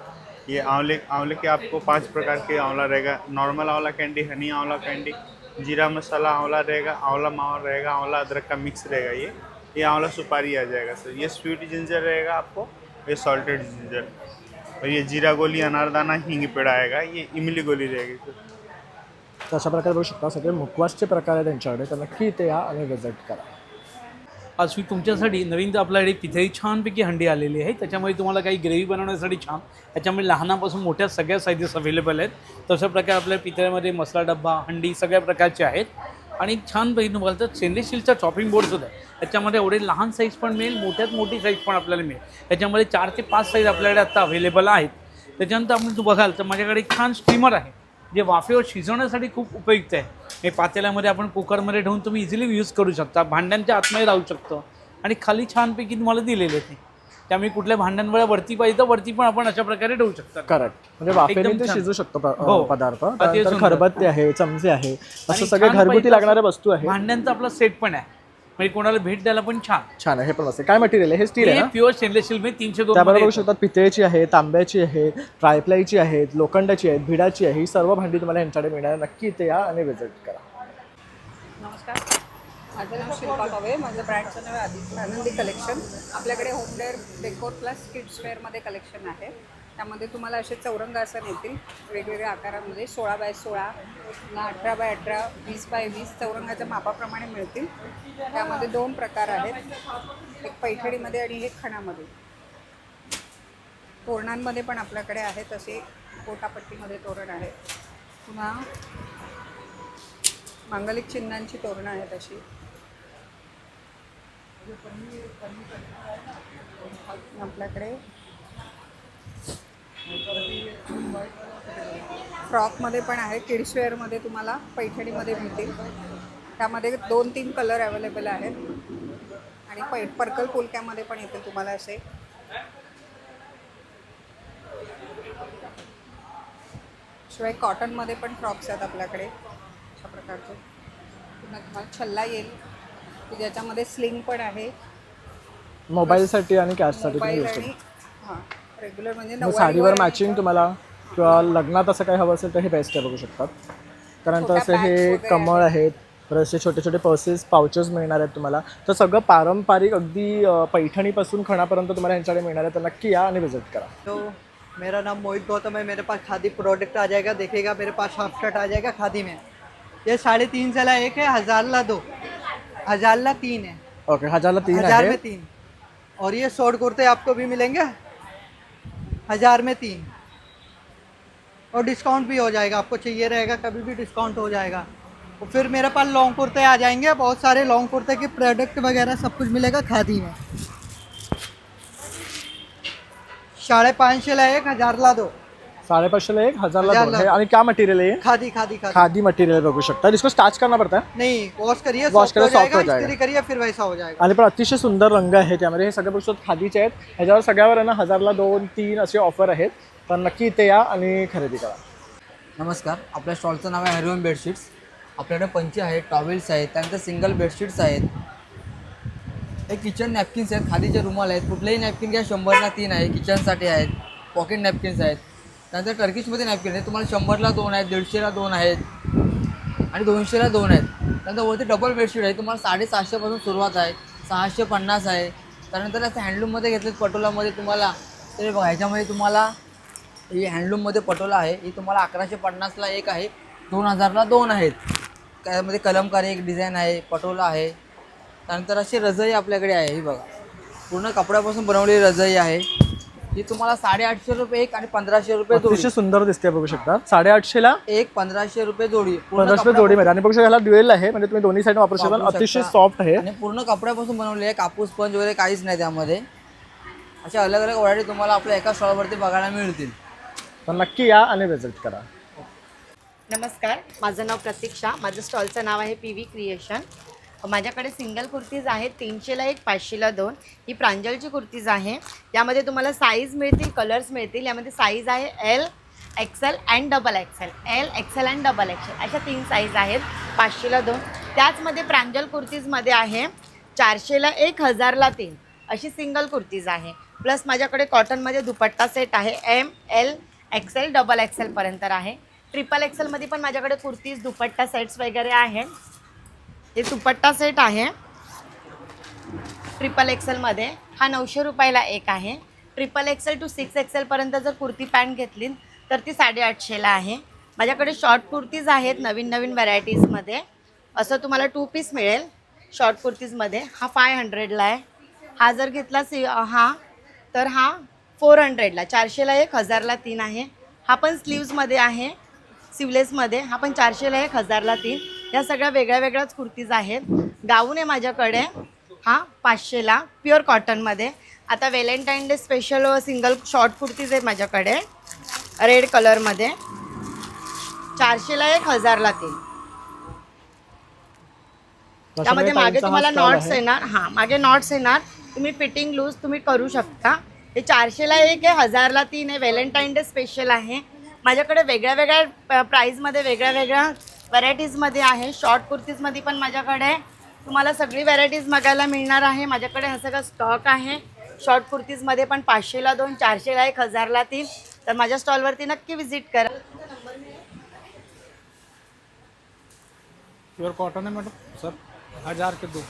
ये आंवले के आपको 5 प्रकार के आंवला रहेगा. नॉर्मल आंवला कैंडी, हनी आंवला कैंडी, जीरा मसाला आंवला रहेगा, आंवला मावा रहेगा, आंवला अदरक का मिक्स रहेगा. ये आंवला सुपारी आ जाएगा सर. ये स्वीट जिंजर रहेगा आपको, ये सॉल्टेड जिंजर, और ये जीरा गोली, अनारदाना, हिंग पेड़ा आएगा. ये इमली गोली रहेगी सर. तर अशा प्रकारे बघू शकता सगळे मुखवासचे प्रकार आहेत त्यांच्याकडे, तर नक्की इथे या आणि विजिट करा. आज मी तुमच्यासाठी नवीन तर आपल्याकडे पितळी छानपैकी हंडी आलेली आहे. त्याच्यामध्ये तुम्हाला काही ग्रेव्ही बनवण्यासाठी छान, त्याच्यामध्ये लहानापासून मोठ्या सगळ्या साईजेस अवेलेबल आहेत. तशा प्रकारे आपल्या पितळ्यामध्ये मसाला डब्बा, हंडी सगळ्या प्रकारचे आहेत. आणि छानपैकी तुम्हाला तर स्टेनलेस स्टीलचा चॉपिंग बोर्डसुद्धा आहे. त्याच्यामध्ये एवढे लहान साईज पण मिळेल, मोठ्यात मोठी साईज पण आपल्याला मिळेल. त्याच्यामध्ये 4 ते 5 साईज आपल्याकडे आता अवेलेबल आहेत. त्याच्यानंतर आपण बघाल तर माझ्याकडे एक छान स्टीमर आहे, जे वाफेवर शिजवण्यासाठी खूप उपयुक्त आहे. हे पातेल्यामध्ये आपण कुकरमध्ये ठेवून तुम्ही इझिली यूज करू शकता. भांड्यांच्या आतमध्ये राहू शकतो आणि खाली छानपैकी तुम्हाला दिलेले ते, त्यामुळे कुठल्या भांड्यांवर वरती पाहिजे तर वरती पण आपण अशा प्रकारे ठेवू शकता. करेक्ट, म्हणजे वाफेने ते शिजू शकतो पदार्थ. त्यानंतर खरबत्ते आहे, चमचे आहे, असं सगळे घरगुती लागणाऱ्या वस्तू आहे. भांड्यांचा आपला सेट पण आहे, म्हणजे कोणाला भेट द्यायला पण छान आहे. हे पण असते. काय मटेरियल आहे? हे स्टील आहे ना? प्युअर स्टेनलेस स्टील मध्ये 302 त्याबरोबर बघू शकतात पितळेची आहे, तांब्याची आहे, ट्रायप्लायची आहेत, लोखंडाची आहेत, भिडाची आहे. ही सर्व भांडी तुम्हाला यांच्याकडे मिळणार. नक्की इथे या आणि विजिट करा. नमस्कार, माझं नाव शिल्पा कवे. माझं ब्रँडचं नाव आहे आनंदी कलेक्शन. आपल्याकडे होम डेकोर प्लस किड्स वेअरमध्ये कलेक्शन आहे. त्यामध्ये तुम्हाला असे चौरंग आसन येतील वेगवेगळ्या आकारामध्ये, 16x16, 18x18, 20x20 चौरंगाच्या मापाप्रमाणे मिळतील. त्यामध्ये 2 प्रकार आहेत, एक पैठणीमध्ये आणि एक खणामध्ये. तोरणांमध्ये पण आपल्याकडे आहेत, असे गोटापट्टीमध्ये तोरण आहे. पुन्हा मांगलिक चिन्हांची तोरणं आहेत अशी. आपल्याकडे फ्रॉकमध्ये पण आहे, किड्सवेअरमध्ये तुम्हाला पैठणीमध्ये मिळतील. त्यामध्ये 2-3 कलर अवेलेबल आहेत आणि पर्कल पोलक्यामध्ये पण येतील तुम्हाला असे. शिवाय कॉटनमध्ये पण फ्रॉक्स आहेत आपल्याकडे अशा प्रकारचे. पुन्हा तुम्हाला छल्ला येईल की ज्याच्यामध्ये स्लिंग पण आहे मोबाईलसाठी आणि कॅशसाठी तुम्ही यूज मोबाईल करू. आणि हां रेग्युलर म्हणजे मग साडीवर नऊवारीवर मॅचिंग तुम्हाला किंवा लग्नात असं काही हवं असेल तर हे बेस्ट आहे, बघू शकतात. त्यानंतर असे हे कमळ आहेत, परत असे छोटे छोटे पर्सेस पाउचेस मिळणार आहेत तुम्हाला. तर सगळं पारंपरिक अगदी पैठणीपासून खणापर्यंत तुम्हाला ह्यांच्याकडे मिळणार आहे. तर नक्की या आणि विजिट करा. तो मेरा नाम मोहित गौतम है, मेरे पास खादी प्रोडक्ट आ जाएगा, देखिएगा मेरे पास हाफ शर्ट आ जाएगा खादी में. ये 350 एक है, 1000 2, 1000 3 है, ओके, 1000 1000 आहे. में 3. और ये शॉर्ट कुर्ते आपको भी मिलेंगे 1000 में 3, और डिस्काउंट भी हो जाएगा, आपको चाहिए रहेगा कभी भी डिस्काउंट हो जाएगा. और फिर मेरे पास लॉन्ग कुर्ते आ जाएंगे, बहुत सारे लॉन्ग कुर्ते के प्रोडक्ट वगैरह सब कुछ मिलेगा खादी में. 550 एक, 1000 2. 550 एक, 1000 1000 2 है. आणि क्या मटेरियल है ये? खादी खादी खादी. खादी मटेरियल बघू शकता. इसको स्टार्च करना पड़ता है. नहीं, वॉश करिए, वॉश सॉफ्ट हो करिए, soft हो जाएगा, जाएगा. इस्त्री करिए फिर वैसा हो जाएगा. आणि पण अतिशय सुंदर रंग आहे त्यामध्ये. हे सगळे पुस्तक खादीचे आहेत. ह्याच्यावर सगळ्यावर आहे ना 1000 2, 3 असे ऑफर आहेत. तर नक्की इथे या आणि खरेदी करा. नमस्कार, आपल्या स्टॉलचं नाव आहे हरिओम बेडशीट्स. आपल्याकडे पंचे आहेत, टॉवेल्स आहेत, त्यानंतर सिंगल बेडशीट्स आहेत, हे किचन नॅपकिन्स आहेत, खादीचे रुमाल आहेत. कुठलेही नॅपकिन घ्या 100ला 3 आहे. किचनसाठी आहेत, पॉकेट नॅपकिन्स आहेत. त्यानंतर टर्किशमध्ये नॅपकिन आहेत, तुम्हाला 100ला 2 आहेत, 150ला 2 आहेत आणि 200ला 2 आहेत. त्यानंतर वरती डबल बेडशीट आहे, तुम्हाला 750 पासून सुरुवात आहे, 650 आहे. त्यानंतर असं हँडलूममध्ये घेतलेत पटोलामध्ये तुम्हाला, तर बघा ह्याच्यामध्ये तुम्हाला ही हँडलूममध्ये पटोला आहे, ही तुम्हाला 1150ला एक आहे, 2000ला 2 आहेत. त्यामध्ये कलमकारी एक डिझाईन आहे, पटोला आहे. त्यानंतर अशी रजाई आपल्याकडे आहे, ही बघा पूर्ण कपड्यापासून बनवलेली रजाई आहे. ही तुम्हाला 850 एक आणि 1500 जोडी. अतिशय सुंदर दिसते, बघू शकता. 850ला एक, 1500 जोडी. 1500 जोडीमध्ये. आणि बघू शकता ह्याला ड्युएल आहे, म्हणजे तुम्ही दोन्ही साईड वापरू शकता. अतिशय सॉफ्ट आहे आणि पूर्ण कपड्यापासून बनवले आहे, कापूस पंच वगैरे काहीच नाही त्यामध्ये. अशा अलग अलग व्हरायटी तुम्हाला आपल्या एका स्टॉलवरती बघायला मिळतील. तर नक्की या आणि विजिट करा. नमस्कार, माझं नाव प्रतीक्षा. माझं स्टॉलचं नाव आहे PV क्रिएशन. माझ्याकडे सिंगल कुर्तीज आहेत, 300ला एक, 500ला 2. ही प्रांजलची कुर्तीज आहे. यामध्ये तुम्हाला साईज मिळतील, कलर्स मिळतील. यामध्ये साईज आहे L, XL and XXL. L, XL and XXL अशा 3 साईज आहेत, 500ला 2. त्याचमध्ये प्रांजल कुर्तीजमध्ये आहे 400ला 1, 1000ला 3 अशी सिंगल कुर्तीज आहे. प्लस माझ्याकडे कॉटनमध्ये दुपट्टा सेट आहे, M, L, XL, XXL पर्यंत आहे. XXL मध्ये पण माझ्याकडे कुर्तीज, दुपट्टा सेट्स वगैरे आहेत. हे दुपट्टा सेट आहे XXL मध्ये, हा 900 रुपयाला एक आहे. XXL टू 6XL पर्यंत जर कुर्ती पॅन्ट घेतली तर ती 850ला आहे. माझ्याकडे शॉर्ट कुर्तीज आहेत नवीन नवीन व्हरायटीजमध्ये. असं तुम्हाला 2 पीस मिळेल शॉर्ट कुर्तीजमध्ये. हा 500ला आहे. हा जर घेतला हा तर हा 400ला, 400ला एक, 1000ला 3 आहे. हा पण स्लीव्समध्ये आहे, सिवलेसमध्ये. हा पण 400ला एक, 1000ला 3. या सगळ्या वेगळ्या वेगळ्याच कुर्तीज आहेत. गाऊन आहे माझ्याकडे, हा 500ला प्युअर कॉटनमध्ये. आता Valentine day special single short kurtis आहेत माझ्याकडे रेड कलरमध्ये, 400ला एक, 1000ला 3. त्यामध्ये मागे तुम्हाला नॉट्स येणार, हां मागे नॉट्स येणार. तुम्ही फिटिंग लूज तुम्ही करू शकता. हे 400ला एक आहे, 1000ला 3 आहे. व्हॅलेंटाईन डे स्पेशल आहे. माझ्याकडे वेगळ्या वेगळ्या प्राईजमध्ये वेगळ्या वेगळ्या व्हरायटीजमध्ये आहे. शॉर्ट कुर्तीजमध्ये पण माझ्याकडे तुम्हाला सगळी व्हरायटीज बघायला मिळणार आहे. माझ्याकडे हा सगळा स्टॉक आहे. शॉर्ट कुर्तीजमध्ये पण 500ला 2, 400ला एक, 1000ला 3. तर माझ्या स्टॉलवरती नक्की विजिट करा. प्युअर कॉटन आहे मॅडम सर, 1000 के 2.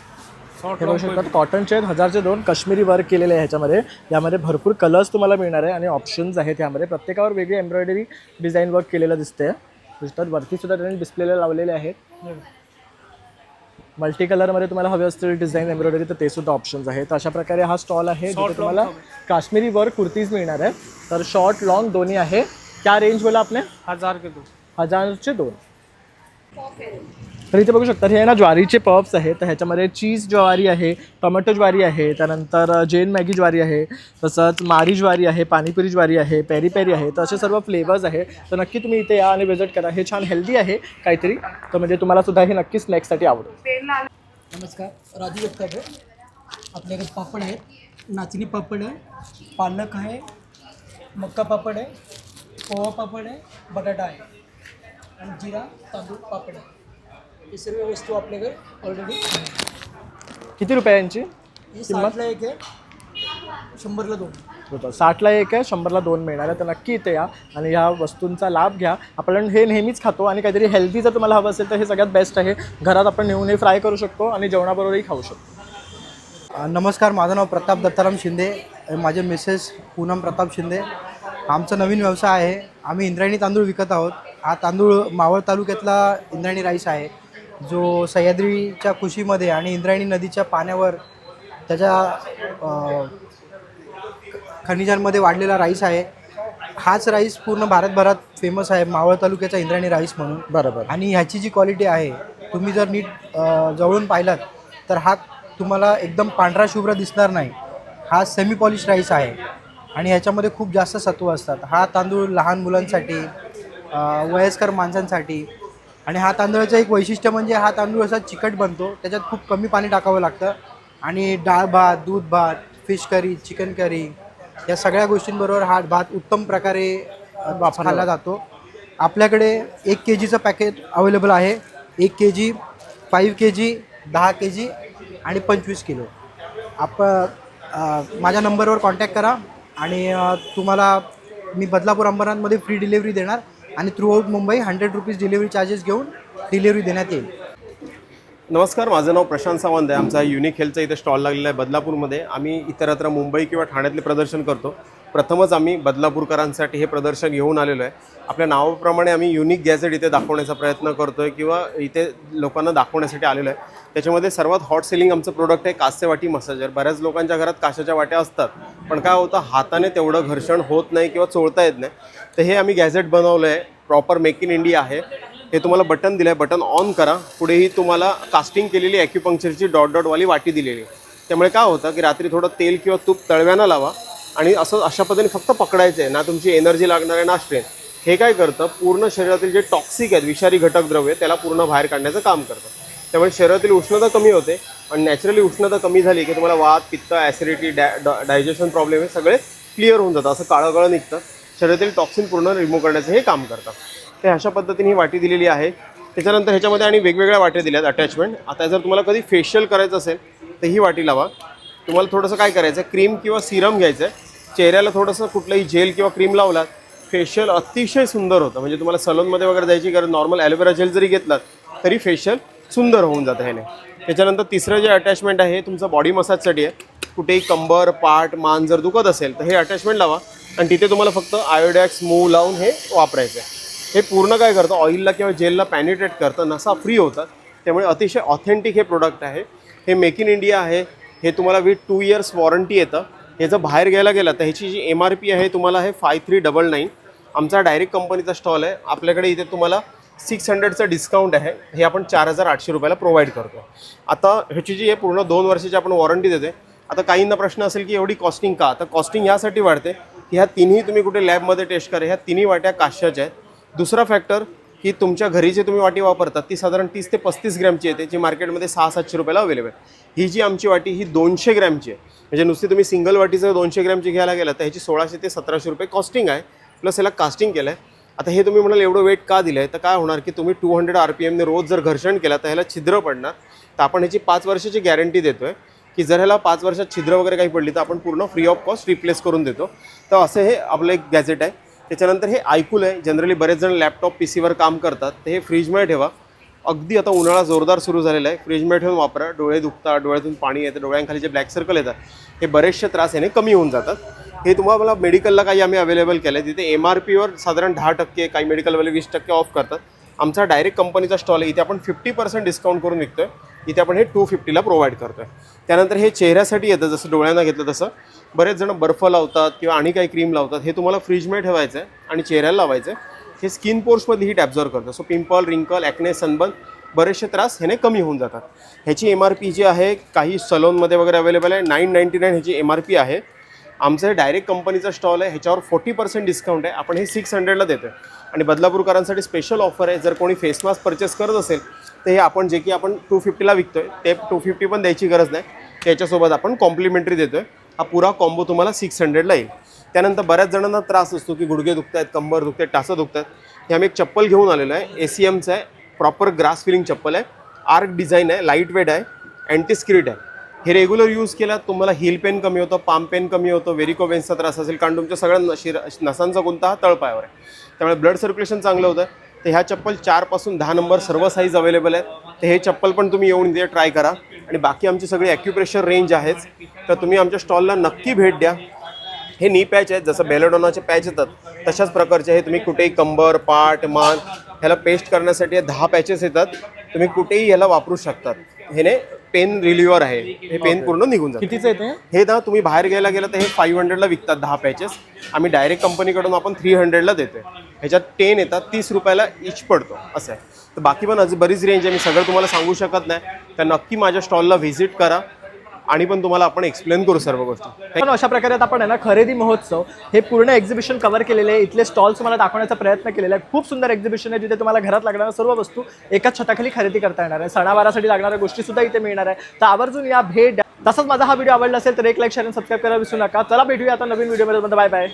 हे बघू शकतात कॉटनचे आहेत, 1000चे 2. काश्मीरी वर्क केलेले आहे ह्याच्यामध्ये. यामध्ये भरपूर कलर्स तुम्हाला मिळणार आहे आणि ऑप्शन्स आहेत. यामध्ये प्रत्येकावर वेगळी एम्ब्रॉयडरी डिझाईन वर्क केलेलं दिसते. दिसतात वरती सुद्धा त्यांनी डिस्प्लेला लावलेले आहेत. मल्टी कलरमध्ये तुम्हाला हवे असतील डिझाईन एम्ब्रॉयडरी तर ते सुद्धा ऑप्शन्स आहेत. अशा प्रकारे हा स्टॉल आहे जिथे तुम्हाला काश्मीरी वर्क कुर्तीज मिळणार आहे. तर शॉर्ट लॉंग दोन्ही आहे. क्या रेंज बोला आपने? 1000 के 2. 1000चे 2. तर इथे बघू शकता हे ना ज्वारीचे पफ्स आहेत. तर ह्याच्यामध्ये चीज ज्वारी आहे, टोमॅटो ज्वारी आहे, त्यानंतर जेन मॅगी ज्वारी आहे, तसंच मारी ज्वारी आहे, पाणीपुरी ज्वारी आहे, पेरी पेरी आहे. तर असे सर्व फ्लेवर्स आहे. तर नक्की तुम्ही इथे या आणि विजिट करा. हे छान हेल्दी आहे काहीतरी, तर म्हणजे तुम्हाला सुद्धा हे नक्की स्नॅक्ससाठी आवडेल. नमस्कार, राजू वक्तव्य. आपल्याकडे पापड आहेत, नाचणी पापड आहे, पालक आहे, मक्का पापड आहे, पोहा पापड आहे, बटाटा आहे आणि जिरा तांदूळ पापड आहे. हे सर्व वस्तू आपल्याकडे ऑलरेडी. किती रुपयांची ही 60ला एक आहे, 100ला 2. बरोबर, 60ला 1 आहे, 100ला 2 मिळणार आहे. तर नक्की इथे या आणि ह्या वस्तूंचा लाभ घ्या. आपण हे नेहमीच खातो आणि काहीतरी हेल्दी जर तुम्हाला हवं असेल तर हे सगळ्यात बेस्ट आहे. घरात आपण नेऊन हे फ्राय करू शकतो आणि जेवणाबरोबरही खाऊ शकतो. नमस्कार, माझं नाव प्रताप दत्ताराम शिंदे, माझे मिसेस पूनम प्रताप शिंदे. आमचा नवीन व्यवसाय आहे. आम्ही इंद्रायणी तांदूळ विकत आहोत. हा तांदूळ मावळ तालुक्यातला इंद्रायणी राईस आहे, जो सह्याद्रीच्या कुशीमध्ये आणि इंद्रायणी नदीच्या पाण्यावर त्याच्या खनिजांमध्ये वाढलेला राईस आहे. हाच राईस पूर्ण भारतभरात फेमस आहे, मावळ तालुक्याचा इंद्रायणी राईस म्हणून. बरोबर. आणि ह्याची जी क्वालिटी आहे, तुम्ही जर नीट जवळून पाहिलात तर हा तुम्हाला एकदम पांढरा शुभ्र दिसणार नाही. हा सेमी पॉलिश राईस आहे आणि ह्याच्यामध्ये खूप जास्त सत्व असतात. हा तांदूळ लहान मुलांसाठी, वयस्कर माणसांसाठी. आणि हा तांदूळाचं एक वैशिष्ट्य म्हणजे हा तांदूळ असा चिकट बनतो, त्याच्यात खूप कमी पाणी टाकावं लागतं. आणि डाळ भात, दूध भात, फिश करी, चिकन करी या सगळ्या गोष्टींबरोबर हा भात उत्तम प्रकारे खाल्ला जातो. आपल्याकडे 1 kgचं पॅकेट अवेलेबल आहे. 1 kg, 5 kg, 10 kg आणि 25 किलो. माझ्या नंबरवर कॉन्टॅक्ट करा आणि तुम्हाला मी बदलापूर अंबरनाथमध्ये फ्री डिलिव्हरी देणार आणि through out Mumbai 100 rupees delivery charges घेऊन डिलिव्हरी देण्यात येईल. नमस्कार, माझं नाव प्रशांत सावंत आहे. आमचा युनिक हेल्थचा इथे स्टॉल लागलेला आहे बदलापूरमध्ये. आम्ही इतरत्र मुंबई किंवा ठाण्यातले प्रदर्शन करतो. प्रथमच आम्ही बदलापूरकरांसाठी हे प्रदर्शन घेऊन आलेलो आहे. आपल्या नावाप्रमाणे आम्ही युनिक गॅजेट इथे दाखवण्याचा प्रयत्न करतो आहे किंवा इथे लोकांना दाखवण्यासाठी आलेलो आहे. त्याच्यामध्ये सर्वात हॉट सेलिंग आमचं प्रोडक्ट आहे कास्य वाटी मसाजर. बऱ्याच लोकांच्या घरात काशाच्या वाट्या असतात, पण काय होतं, हाताने तेवढं घर्षण होत नाही किंवा चोळता येत नाही. तर हे आम्ही गॅजेट बनवलं आहे. प्रॉपर मेक इन इंडिया आहे. हे तुम्हाला बटन दिलं आहे, बटन ऑन करा. पुढेही तुम्हाला कास्टिंग केलेली ॲक्युपंक्चरची डॉटवाली वाटी दिलेली आहे. त्यामुळे काय होतं की रात्री थोडं तेल किंवा तूप तळव्यानं लावा आणि अशा पद्धतीने फक्त पकडायचं आहे. ना तुमची एनर्जी लागणार आहे ना स्ट्रेन. हे काय करतं, पूर्ण शरीरातील जे टॉक्सिक आहेत विषारी घटक द्रव्य त्याला पूर्ण बाहेर काढण्याचं काम करतं. त्यामुळे शरीरातील उष्णता कमी होते आणि नॅचरली उष्णता कमी झाली की तुम्हाला वात, पित्त, ॲसिडिटी, डायजेशन प्रॉब्लेम हे सगळे क्लिअर होऊन जातं. असं काळं निघतं. शरीरातील टॉक्सिन पूर्ण रिमूव्ह करण्याचं हे काम करतं. ते अशा पद्धतीने ही वाटी दिलेली आहे. त्याच्यानंतर ह्याच्यामध्ये आणि वेगवेगळ्या वाट्या दिल्यात अटॅचमेंट. आता जर तुम्हाला कधी फेशियल करायचं असेल तर ही वाटी लावा. तुम्हाला थोडंसं काय करायचं आहे, क्रीम किंवा सिरम घ्यायचं आहे. चेहऱ्याला थोडंसं कुठलंही जेल किंवा क्रीम लावलात, फेशियल अतिशय सुंदर होतं. म्हणजे तुम्हाला सलूनमध्ये वगैरे जायची गरज, नॉर्मल ॲलोवेरा जेल जरी घेतलात तरी फेशियल सुंदर होऊन जातं ह्याने. त्याच्यानंतर तिसरं जे अटॅचमेंट आहे हे तुमचं बॉडी मसाजसाठी आहे. कुठेही कंबर, पाठ, मान जर दुखत असेल तर हे अटॅचमेंट लावा आणि तिथे तुम्हाला फक्त आयोडॅक्स मूव लावून हे वापरायचं आहे. हे पूर्ण काय करतं, ऑइलला किंवा जेलला पॅनिट्रेट करतं, नसा फ्री होतात. त्यामुळे अतिशय ऑथेंटिक हे प्रोडक्ट आहे. हे मेक इन इंडिया आहे. हे तुम्हाला विथ 2 years वॉरंटी येतं. हे जर बाहेर घ्यायला गेलं तर ह्याची जी MRP आहे तुम्हाला आहे 5399. आमचा डायरेक्ट कंपनीचा स्टॉल आहे. आपल्याकडे इथे तुम्हाला 600चं डिस्काउंट आहे. हे आपण 4800 रुपयाला प्रोव्हाइड करतो. आता ह्याची जी आहे पूर्ण 2 वर्षाची आपण वॉरंटी देते. आता काहींना प्रश्न असेल की एवढी कॉस्टिंग का, तर कॉस्टिंग यासाठी वाढते की ह्या तिन्ही तुम्ही कुठे लॅबमध्ये टेस्ट करा, ह्या तिन्ही वाट्या काश्याच्या आहेत. दुसरा फॅक्टर की तुमच्या घरी जे तुम्ही वाटी वापरतात ती साधारण 30 ते 35 ग्रॅमची येते, जी मार्केटमध्ये 600-700 रुपयाला अवेलेबल आहे. ही जी आमची वाटी ही 200 ग्रॅमची आहे. म्हणजे नुसती तुम्ही सिंगल वाटीचं 200 ग्रॅमची घ्यायला गेला तर ह्याची 1600 ते 1700 रुपये कॉस्टिंग आहे. प्लस ह्याला कास्टिंग केलं आहे. आता हे तुम्ही म्हणाल एवढं वेट का दिलं आहे, तर काय होणार की तुम्ही 200 RPMने रोज जर घर्षण केला तर ह्याला छिद्र पडणार. तर आपण ह्याची 5 वर्षाची गॅरंटी देतो आहे की जर ह्याला 5 वर्षात छिद्र वगैरे काही पडली तर आपण पूर्ण फ्री ऑफ कॉस्ट रिप्लेस करून देतो. तर असं हे आपलं एक गॅजेट आहे. त्याच्यानंतर हे आयकूल आहे. जनरली बरेच जण लॅपटॉप PCवर काम करतात, तर हे फ्रीजमध्ये ठेवा. अगदी आता उन्हाळा जोरदार सुरू झालेला आहे. फ्रीजमध्ये ठेवून वापरा. डोळे दुखतात, डोळ्यातून पाणी येतं, डोळ्यांखाली जे ब्लॅक सर्कल येतात हे बरेचसे त्रास याने कमी होऊन जातात. हे तुम्हाला मेडिकलला काही आम्ही अवेलेबल केलं आहे. तिथे MRPवर साधारण 10%, काही मेडिकलवाले 20% ऑफ करतात. आमचा डायरेक्ट कंपनीचा स्टॉल आहे. इथे आपण 50% डिस्काउंट करून विकतो आहे. इथे आपण हे 250ला प्रोव्हाइड करतो आहे. त्यानंतर हे चेहऱ्यासाठी येतं, जसं डोळ्यांना घेतलं तसं. बरेच जण बर्फ लावतात किंवा आणि काही क्रीम लावतात. हे तुम्हाला फ्रीजमध्ये ठेवायचं आहे आणि चेहऱ्याला लावायचं आहे. हे स्किन पोर्समध्ये हीट ॲब्झॉर्व करतं. सो पिंपल, रिंकल, ॲक्ने, सनबर्न बरेचसे त्रास ह्याने कमी होऊन जातात. ह्याची MRP जी आहे काही सलोनमध्ये वगैरे अवेलेबल आहे. 999 ह्याची MRP आहे. आमचं हे डायरेक्ट कंपनीचा स्टॉल आहे. ह्याच्यावर 40% डिस्काउंट आहे. आपण हे 600ला देतो आहे. आणि बदलापूरकरांसाठी स्पेशल ऑफर आहे. जर कोणी फेस मास्क परचेस करत असेल तर हे आपण जे की आपण 250ला विकतो आहे ते 250 पण द्यायची गरज नाही. त्याच्यासोबत आपण कॉम्प्लिमेंटरी देतो आहे. हा पुरा कॉम्बो तुम्हाला 600ला येईल. त्यानंतर बऱ्याच जणांना त्रास असतो की गुडघे दुखत आहेत, कंबर दुखत आहेत, टासं दुखत आहेत. हे आम्ही एक चप्पल घेऊन आलेलो आहे. ACMचं आहे. प्रॉपर ग्रास फिलिंग चप्पल आहे. आर्क डिझाईन आहे, लाईट वेट आहे, अँटी स्क्रीट आहे. हे रेग्युलर यूज केल्यात तुम्हाला हिल पेन कमी होतं, पाम पेन कमी होतं, व्हेरिकोवेन्सचा त्रास असेल कारण तुमच्या सगळ्या नसांचा गुंता हा तळपायावर आहे, त्यामुळे ब्लड सर्क्युलेशन चांगलं होतं. तर ह्या चप्पल 4 पासून 10 नंबर सर्व साईज अवेलेबल आहेत. तर हे चप्पल पण तुम्ही येऊन इथे ट्राय करा. आणि बाकी आमची सगळी ॲक्युप्रेशर रेंज आहेच, तर तुम्ही आमच्या स्टॉलला नक्की भेट द्या. हे नी पॅच आहेत, जसं बेलोडोनाचे पॅच येतात तशाच प्रकारचे हे तुम्ही कुठेही कंबर, पाठ, मान ह्याला पेस्ट करण्यासाठी 10 पॅचेस येतात, तुम्ही कुठेही ह्याला वापरू शकतात. ह्याने पेन रिलिव्हर आहे, हे पेन पूर्ण निघून जातं. कितीचं येते हे ना तुम्ही बाहेर घ्यायला गेलं तर हे 500ला विकतात 10 पॅचेस. आम्ही डायरेक्ट कंपनीकडून आपण 300ला देतोय. ह्याच्यात 10 येतात, 30 रुपयाला इच पडतो असं आहे. तर बाकी पण अजून बरीच रेंज आहे, मी सगळं तुम्हाला सांगू शकत नाही. तर नक्की माझ्या स्टॉलला व्हिजिट करा आणि पण तुम्हाला आपण एक्सप्लेन करू सर्व गोष्टी. पण अशा प्रकारे आपण आहे ना खरेदी महोत्सव हे पूर्ण एक्झिबिशन कव्हर केलेले आहे. इथले स्टॉल्स तुम्हाला दाखवण्याचा प्रयत्न केलेला आहे. खूप सुंदर एक्झिबिशन आहे, जिथे तुम्हाला घरात लागणाऱ्या सर्व वस्तू एकाच छताखाली खरेदी करता येणार आहे. सणावारासाठी लागणाऱ्या गोष्टी सुद्धा इथे मिळणार आहे. तर आवर्जून या भेट द्या. तसंच माझा हा व्हिडिओ आवडला असेल तर एक लाईक, शेअर आणि सबस्क्राईब करायला विसरू नका. चला भेटूया आता नवीन व्हिडिओमध्ये. Bye bye.